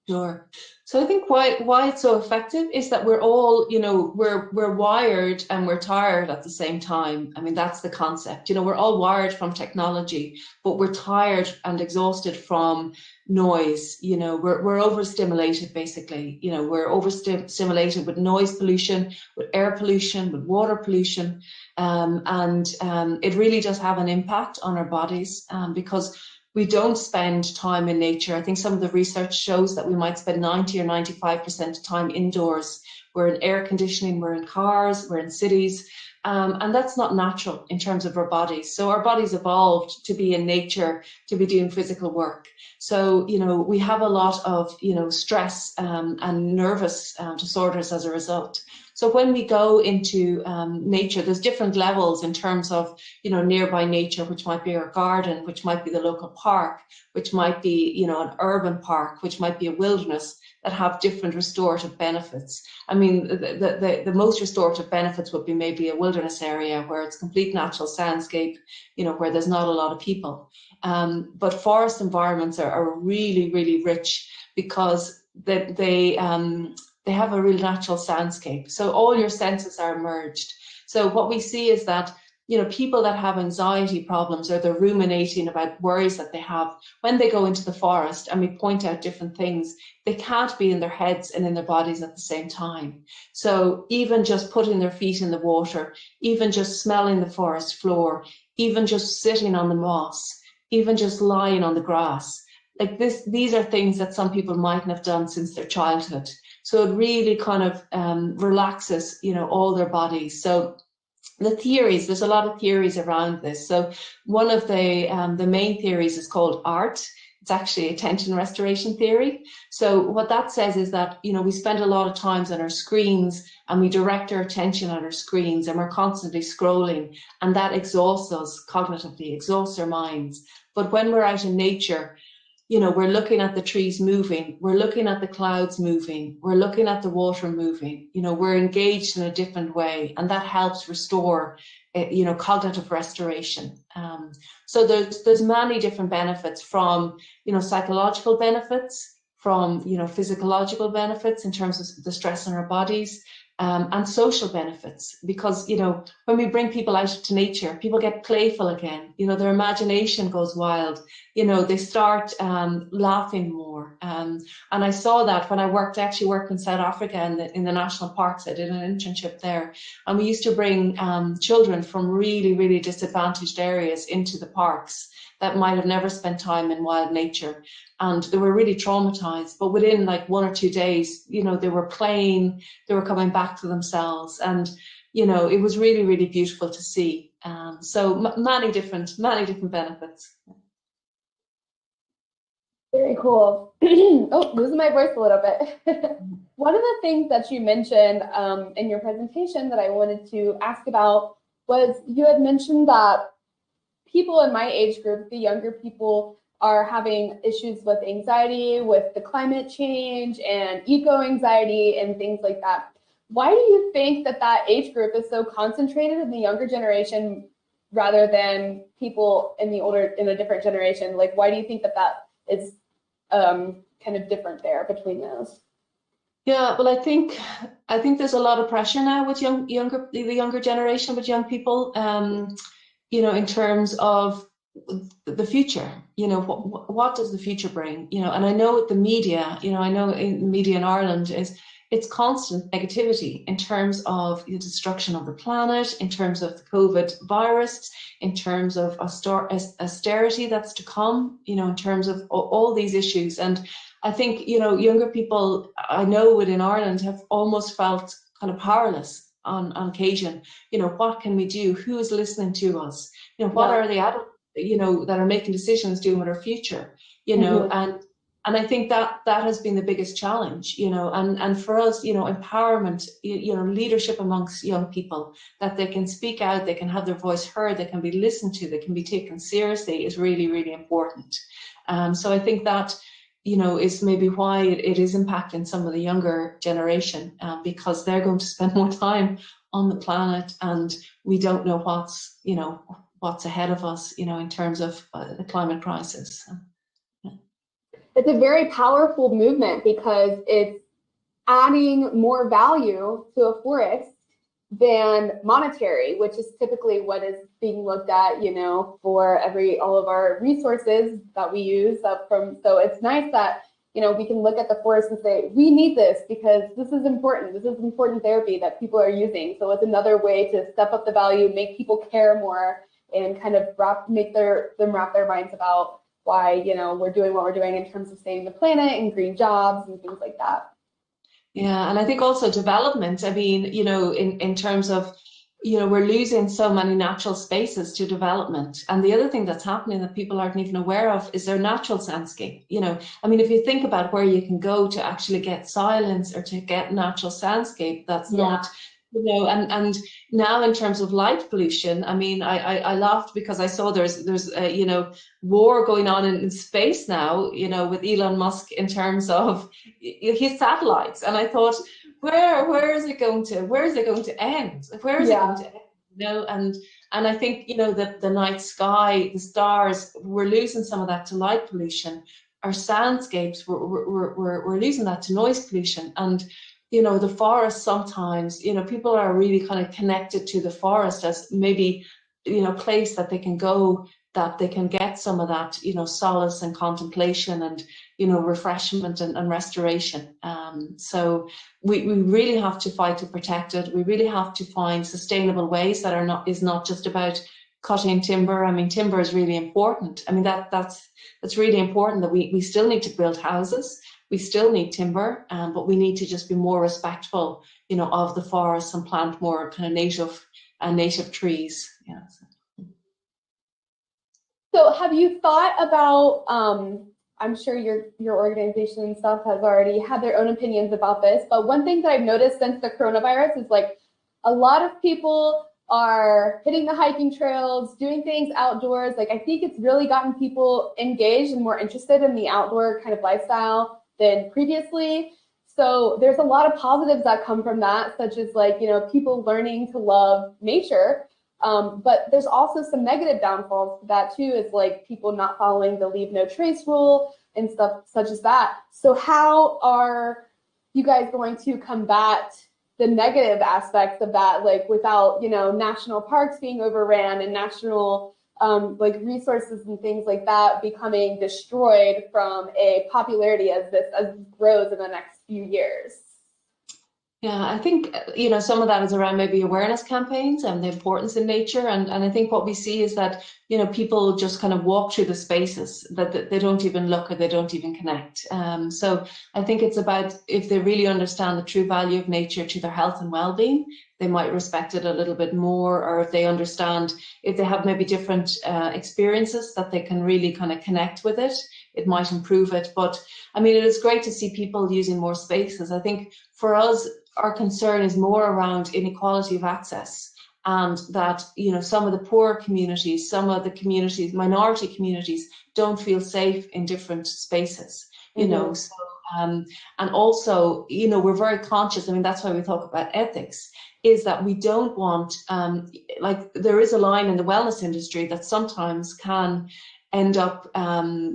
S3: Sure. So I think why it's so effective is that we're all, we're wired and we're tired at the same time. I mean, that's the concept. We're all wired from technology, but we're tired and exhausted from noise. We're overstimulated, basically. We're overstimulated with noise pollution, with air pollution, with water pollution. And it really does have an impact on our bodies, because we don't spend time in nature. I think some of the research shows that we might spend 90 or 95% of time indoors. We're in air conditioning, we're in cars, we're in cities, and that's not natural in terms of our bodies. So our bodies evolved to be in nature, to be doing physical work. So, we have a lot of, stress and nervous disorders as a result. So when we go into nature, there's different levels in terms of, nearby nature, which might be our garden, which might be the local park, which might be, an urban park, which might be a wilderness, that have different restorative benefits. I mean, the most restorative benefits would be maybe a wilderness area where it's complete natural soundscape, where there's not a lot of people. But forest environments are really, really rich because they have a real natural soundscape. So all your senses are merged. So what we see is that, people that have anxiety problems, or they're ruminating about worries that they have, when they go into the forest and we point out different things, they can't be in their heads and in their bodies at the same time. So even just putting their feet in the water, even just smelling the forest floor, even just sitting on the moss, even just lying on the grass, like this, these are things that some people mightn't have done since their childhood. So it really kind of relaxes, all their bodies. So the theories, there's a lot of theories around this. So one of the main theories is called ART. It's actually attention restoration theory. So what that says is that, we spend a lot of times on our screens and we direct our attention on our screens and we're constantly scrolling, and that exhausts us cognitively, exhausts our minds. But when we're out in nature, we're looking at the trees moving, we're looking at the clouds moving, we're looking at the water moving, we're engaged in a different way, and that helps restore, cognitive restoration. So there's many different benefits, from, psychological benefits, from, physiological benefits in terms of the stress in our bodies, and social benefits, because, when we bring people out to nature, people get playful again, their imagination goes wild, they start laughing more. And I saw that when I actually worked in South Africa in the national parks. I did an internship there, and we used to bring children from really, really disadvantaged areas into the parks that might have never spent time in wild nature. And they were really traumatized, but within like 1 or 2 days, they were playing, they were coming back to themselves. And, it was really, really beautiful to see. So many different benefits.
S2: Very cool. Oh, losing my voice a little bit. One of the things that you mentioned in your presentation that I wanted to ask about was, you had mentioned that people in my age group, the younger people, are having issues with anxiety, with the climate change and eco-anxiety and things like that. Why do you think that age group is so concentrated in the younger generation rather than people in a different generation? Like, why do you think that is kind of different there between those?
S3: Yeah, well, I think there's a lot of pressure now with the younger generation, with young people, in terms of the future. What does the future bring? And I know with the media, I know in the media in Ireland it's constant negativity in terms of the destruction of the planet, in terms of the COVID virus, in terms of austerity that's to come, in terms of all these issues. And I think, younger people, I know within Ireland, have almost felt kind of powerless on occasion. What can we do? Who is listening to us? What are the adults, that are making decisions doing with our future? And I think that has been the biggest challenge, and for us, empowerment, leadership amongst young people, that they can speak out, they can have their voice heard, they can be listened to, they can be taken seriously, is really, really important. So I think that, is maybe why it is impacting some of the younger generation, because they're going to spend more time on the planet, and we don't know what's ahead of us, in terms of the climate crisis.
S2: It's a very powerful movement because it's adding more value to a forest than monetary, which is typically what is being looked at, for all of our resources that we use so it's nice that, we can look at the forest and say, we need this because this is important. This is important therapy that people are using. So it's another way to step up the value, make people care more, and kind of wrap their minds about why, you know, we're doing what we're doing in terms of saving the planet and green jobs and things like that.
S3: Yeah, and I think also development. I mean, you know, in terms of, you know, we're losing so many natural spaces to development. And the other thing that's happening that people aren't even aware of is their natural soundscape. You know, I mean, if you think about where you can go to actually get silence or to get natural soundscape, that's not, you know, and now in terms of light pollution, I mean, I laughed because I saw there's you know, war going on in space now, you know, with Elon Musk in terms of his satellites. And I thought, where is it going to end? Where is it going to end? You know, and I think, you know, the night sky, the stars, we're losing some of that to light pollution. Our soundscapes, we're losing that to noise pollution. And you know, the forest sometimes, you know, people are really kind of connected to the forest as maybe, you know, place that they can go, that they can get some of that, you know, solace and contemplation and, you know, refreshment and restoration. So we really have to fight to protect it. We really have to find sustainable ways that is not just about cutting timber. I mean, timber is really important. I mean, that's really important that we still need to build houses. We still need timber, but we need to just be more respectful, you know, of the forests and plant more kind of native trees. Yeah.
S2: So have you thought about, I'm sure your organization and stuff has already had their own opinions about this, but one thing that I've noticed since the coronavirus is like a lot of people are hitting the hiking trails, doing things outdoors. Like I think it's really gotten people engaged and more interested in the outdoor kind of lifestyle than previously. So there's a lot of positives that come from that, such as like, you know, people learning to love nature. But there's also some negative downfalls to that too, is like people not following the leave no trace rule and stuff such as that. So how are you guys going to combat the negative aspects of that, like without, you know, national parks being overran and national like resources and things like that becoming destroyed from a popularity as this grows in the next few years?
S3: Yeah, I think, you know, some of that is around maybe awareness campaigns and the importance in nature. And I think what we see is that, you know, people just kind of walk through the spaces that they don't even look or they don't even connect. So I think it's about, if they really understand the true value of nature to their health and well-being, they might respect it a little bit more, or if they understand, if they have maybe different experiences that they can really kind of connect with it, it might improve it. But I mean, it is great to see people using more spaces. I think for us, our concern is more around inequality of access, and that, you know, some of the poorer communities, some of the communities, minority communities, don't feel safe in different spaces, you know. So and also, you know, we're very conscious. I mean, that's why we talk about ethics, is that we don't want, like there is a line in the wellness industry that sometimes can end up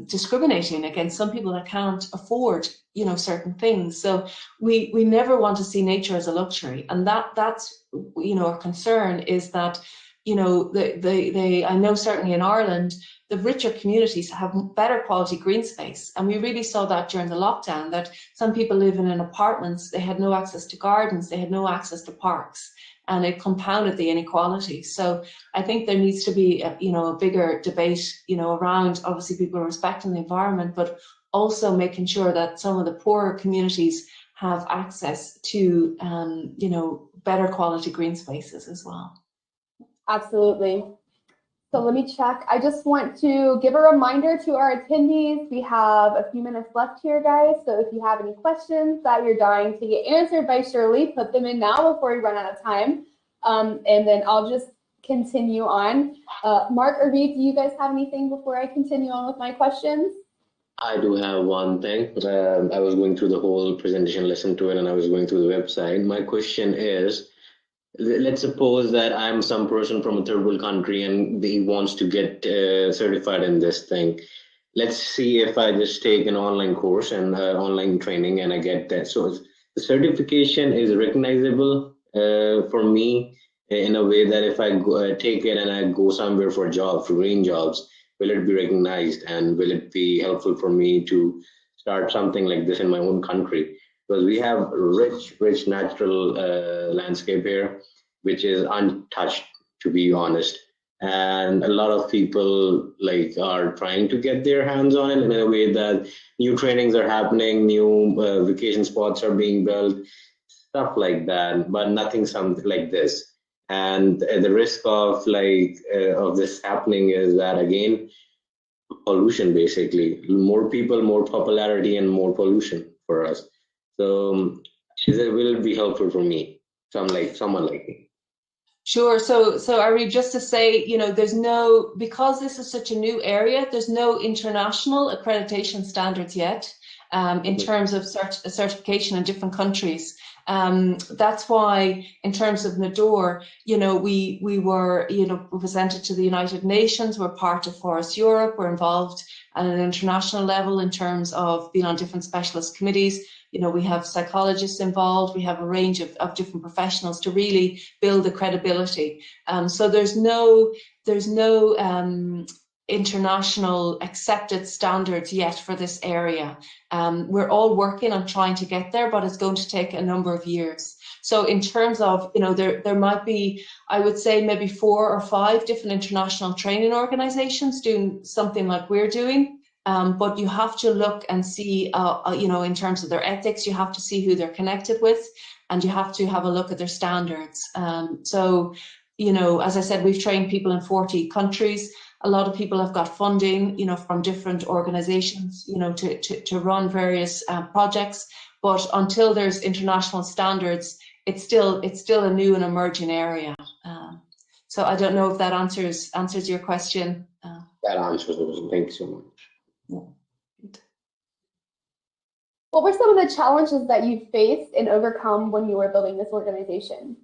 S3: discriminating against some people that can't afford, you know, certain things. So we never want to see nature as a luxury, and that's, you know, our concern is that, you know, I know certainly in Ireland, the richer communities have better quality green space, and we really saw that during the lockdown, that some people living in apartments, they had no access to gardens, they had no access to parks, and it compounded the inequality. So I think there needs to be you know, a bigger debate, you know, around obviously people respecting the environment, but also making sure that some of the poorer communities have access to you know, better quality green spaces as well.
S2: Absolutely. So let me check. I just want to give a reminder to our attendees. We have a few minutes left here, guys. So if you have any questions that you're dying to get answered by Shirley, put them in now before we run out of time. And then I'll just continue on. Mark or Reed, do you guys have anything before I continue on with my questions?
S1: I do have one thing. I was going through the whole presentation, listened to it, and I was going through the website. My question is, let's suppose that I'm some person from a third world country and he wants to get certified in this thing. Let's see if I just take an online course and online training and I get that. So the certification is recognizable for me in a way that if I take it and I go somewhere for a job, for green jobs, will it be recognized, and will it be helpful for me to start something like this in my own country? Because we have rich natural landscape here, which is untouched, to be honest. and a lot of people like are trying to get their hands on it in a way that new trainings are happening, new vacation spots are being built, stuff like that, but nothing something like this. And the risk of of this happening is that, again, pollution, basically, more people, more popularity, and more pollution for us. So it will be helpful for me, someone like me.
S3: Sure. So Ari, just to say, there's no, because this is such a new area, there's no international accreditation standards yet in terms of certification in different countries. That's why, in terms of NADUR, we were, presented to the United Nations. We're part of Forest Europe. We're involved at an international level in terms of being on different specialist committees. We have psychologists involved. We have a range of different professionals to really build the credibility. So there's no international accepted standards yet for this area. We're all working on trying to get there, but it's going to take a number of years. So in terms of, there might be, I would say, maybe 4 or 5 different international training organizations doing something like we're doing. But you have to look and see, in terms of their ethics, you have to see who they're connected with, and you have to have a look at their standards. So, as I said, we've trained people in 40 countries. A lot of people have got funding, from different organizations, to run various projects. But until there's international standards, it's still a new and emerging area. So I don't know if that answers your question.
S1: That answers it. Thank you so much.
S2: What were some of the challenges that you faced and overcome when you were building this organization?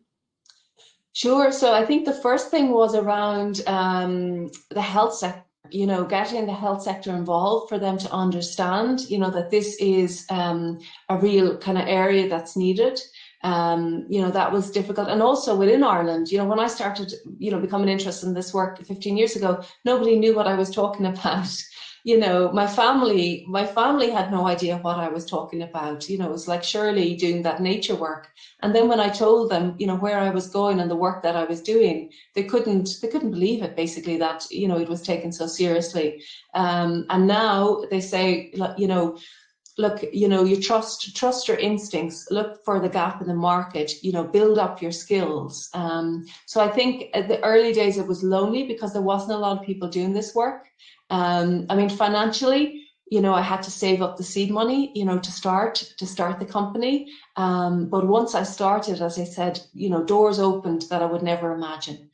S3: Sure. So I think the first thing was around the health sector, getting the health sector involved for them to understand, that this is a real kind of area that's needed. That was difficult. And also within Ireland, when I started, becoming interested in this work 15 years ago, nobody knew what I was talking about. My family had no idea what I was talking about. It was like Shirley doing that nature work. And then when I told them, where I was going and the work that I was doing, they couldn't believe it, basically, that, it was taken so seriously. And now they say, look, you trust your instincts, look for the gap in the market, build up your skills. So I think at the early days it was lonely because there wasn't a lot of people doing this work. Financially, I had to save up the seed money, to start the company. But once I started, as I said, doors opened that I would never imagine.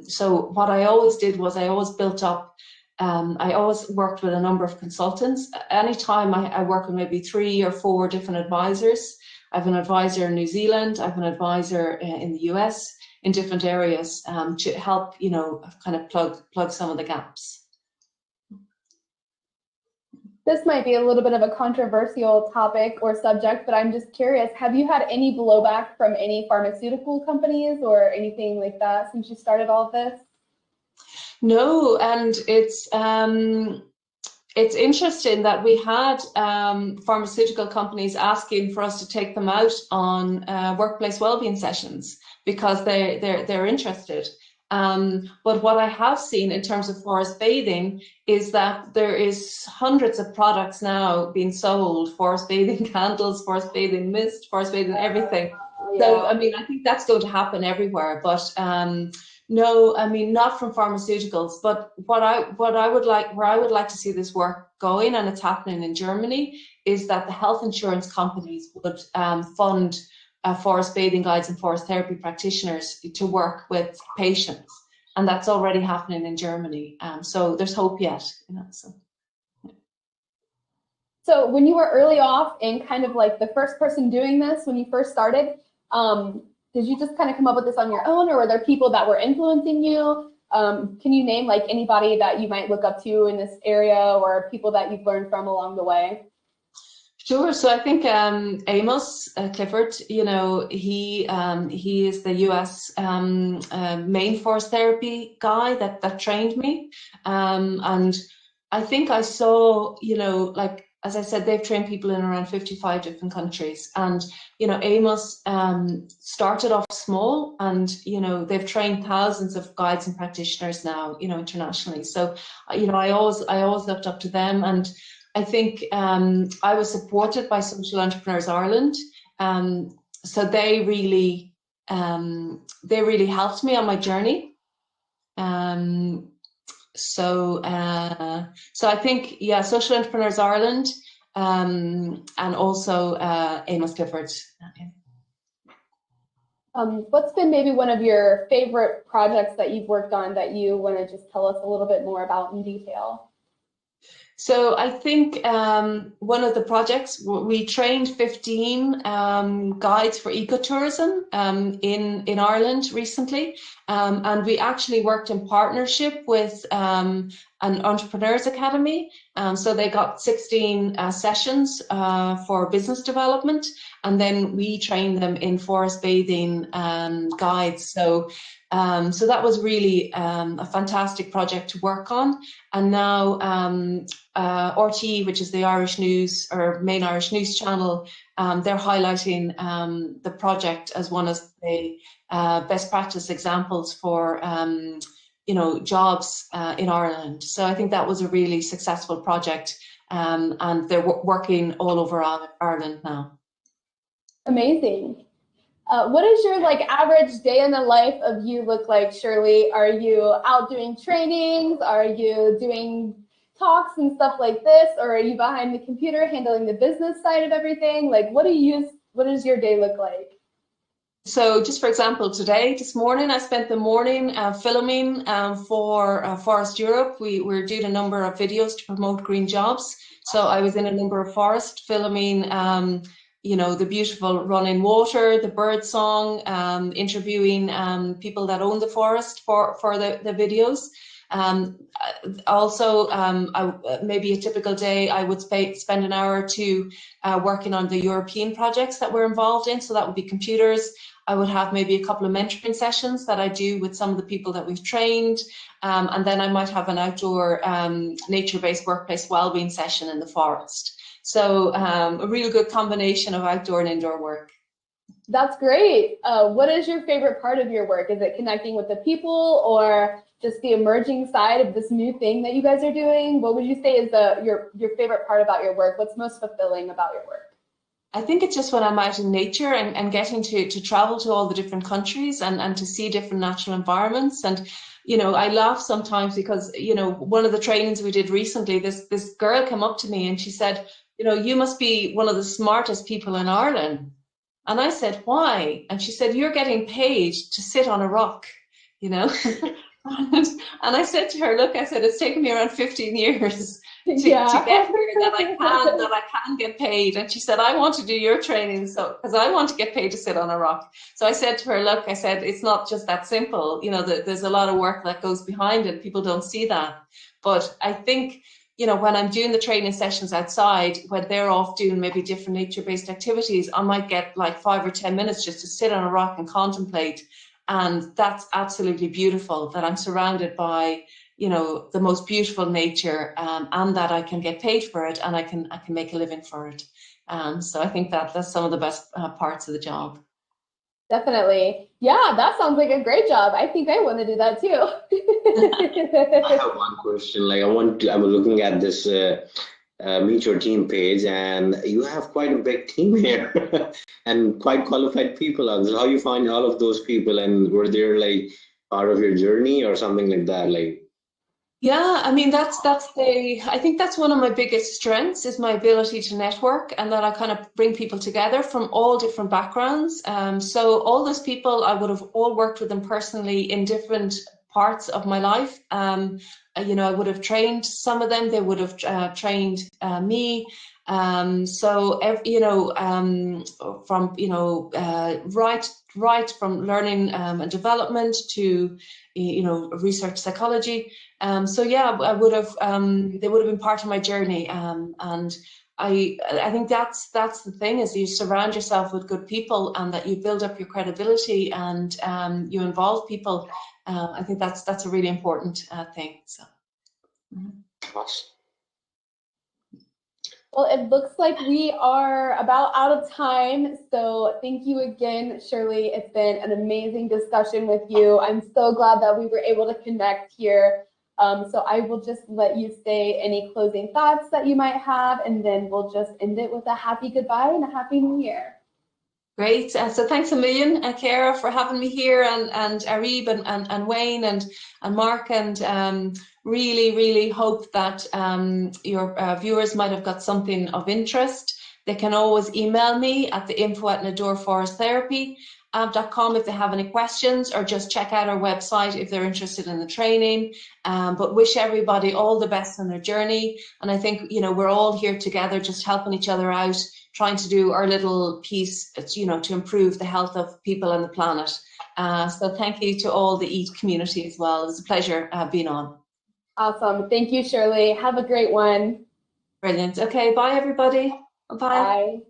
S3: So what I always did was I always built up. I always worked with a number of consultants. Anytime I work with maybe 3 or 4 different advisors. I have an advisor in New Zealand. I have an advisor in the US, in different areas, to help, kind of plug some of the gaps.
S2: This might be a little bit of a controversial topic or subject, but I'm just curious, have you had any blowback from any pharmaceutical companies or anything like that since you started all of this?
S3: No, and it's interesting that we had pharmaceutical companies asking for us to take them out on workplace wellbeing sessions because they're interested. But what I have seen in terms of forest bathing is that there is hundreds of products now being sold: forest bathing candles, forest bathing mist, forest bathing everything. Yeah. So I think that's going to happen everywhere, but no, not from pharmaceuticals. But where I would like to see this work going, and it's happening in Germany, is that the health insurance companies would fund forest bathing guides and forest therapy practitioners to work with patients, and that's already happening in Germany. So there's hope yet.
S2: So when you were early off and kind of like the first person doing this when you first started, did you just kind of come up with this on your own, or were there people that were influencing you? Can you name like anybody that you might look up to in this area, or people that you've learned from along the way?
S3: Sure. So I think Amos Clifford, he is the US main forest therapy guy that trained me, and I think I saw, as I said, they've trained people in around 55 different countries. And, you know, Amos started off small, and, you know, they've trained thousands of guides and practitioners now, you know, internationally. So, you know, I always looked up to them. And I think I was supported by Social Entrepreneurs Ireland. So they really helped me on my journey. So I think, yeah, Social Entrepreneurs Ireland, and also Amos Clifford.
S2: What's been maybe one of your favorite projects that you've worked on that you want to just tell us a little bit more about in detail?
S3: So I think one of the projects, we trained 15 guides for ecotourism in Ireland recently, and we actually worked in partnership with an entrepreneurs academy. So they got 16 sessions for business development, and then we trained them in forest bathing guides. So that was really a fantastic project to work on. And now RTE, which is the Irish News, or main Irish News channel, they're highlighting the project as one of the best practice examples for you know, jobs in Ireland. So I think that was a really successful project, and they're working all over Ireland now.
S2: Amazing. What does your average day in the life of you look like, Shirley? Are you out doing trainings? Are you doing talks and stuff like this? Or are you behind the computer handling the business side of everything? Like, what does your day look like?
S3: So just for example, this morning, I spent the morning filming for Forest Europe. We're doing a number of videos to promote green jobs. So I was in a number of forests filming you know, the beautiful running water, the bird song, interviewing people that own the forest for the videos. Also, maybe a typical day, I would spend an hour or two working on the European projects that we're involved in. So that would be computers. I would have maybe a couple of mentoring sessions that I do with some of the people that we've trained. And then I might have an outdoor nature-based workplace wellbeing session in the forest. So a real good combination of outdoor and indoor work.
S2: That's great. What is your favorite part of your work? Is it connecting with the people, or just the emerging side of this new thing that you guys are doing? What would you say is your favorite part about your work? What's most fulfilling about your work?
S3: I think it's just when I'm out in nature and getting to travel to all the different countries and to see different natural environments. And, you know, I laugh sometimes because, you know, one of the trainings we did recently, this girl came up to me and she said, you know, you must be one of the smartest people in Ireland. And I said, why? And she said, you're getting paid to sit on a rock, you know. And I said to her, look, I said, it's taken me around 15 years to get here that I can get paid. And she said, I want to do your training, so because I want to get paid to sit on a rock. So I said to her, look, I said, it's not just that simple. You know, there's a lot of work that goes behind it. People don't see that. But I think, you know, when I'm doing the training sessions outside, when they're off doing maybe different nature-based activities, I might get like 5 or 10 minutes just to sit on a rock and contemplate. And that's absolutely beautiful, that I'm surrounded by, you know, the most beautiful nature, and that I can get paid for it, and I can make a living for it. So I think that's some of the best parts of the job.
S2: Definitely. Yeah, that sounds like a great job. I think I want to do that too.
S1: I have one question. Like, I'm looking at this Meet Your Team page, and you have quite a big team here and quite qualified people. How you find all of those people, and were they like part of your journey or something like that? Like,
S3: yeah, I mean, I think that's one of my biggest strengths, is my ability to network, and that I kind of bring people together from all different backgrounds. So all those people, I would have all worked with them personally in different parts of my life. You know, I would have trained some of them, they would have trained me. So, you know, from, you know, right from learning and development to, you know, research psychology. So yeah, I would have, they would have been part of my journey. And I think that's the thing, is you surround yourself with good people, and that you build up your credibility, and you involve people. I think that's a really important thing. So.
S1: awesome.
S2: Well, it looks like we are about out of time. So thank you again, Shirley. It's been an amazing discussion with you. I'm so glad that we were able to connect here. So I will just let you say any closing thoughts that you might have, and then we'll just end it with a happy goodbye and a happy new year.
S3: Great. So thanks a million, Ciara, for having me here, and Arib and Wayne and Mark, and really hope that your viewers might have got something of interest. They can always email me at the info@NADURforestTherapy.com if they have any questions, or just check out our website if they're interested in the training. But wish everybody all the best on their journey. And I think, you know, we're all here together, just helping each other out, trying to do our little piece, you know, to improve the health of people and the planet. So thank you to all the EAT community as well. It was a pleasure being on.
S2: Awesome. Thank you, Shirley. Have a great one.
S3: Brilliant. Okay, bye everybody. Bye.
S2: Bye.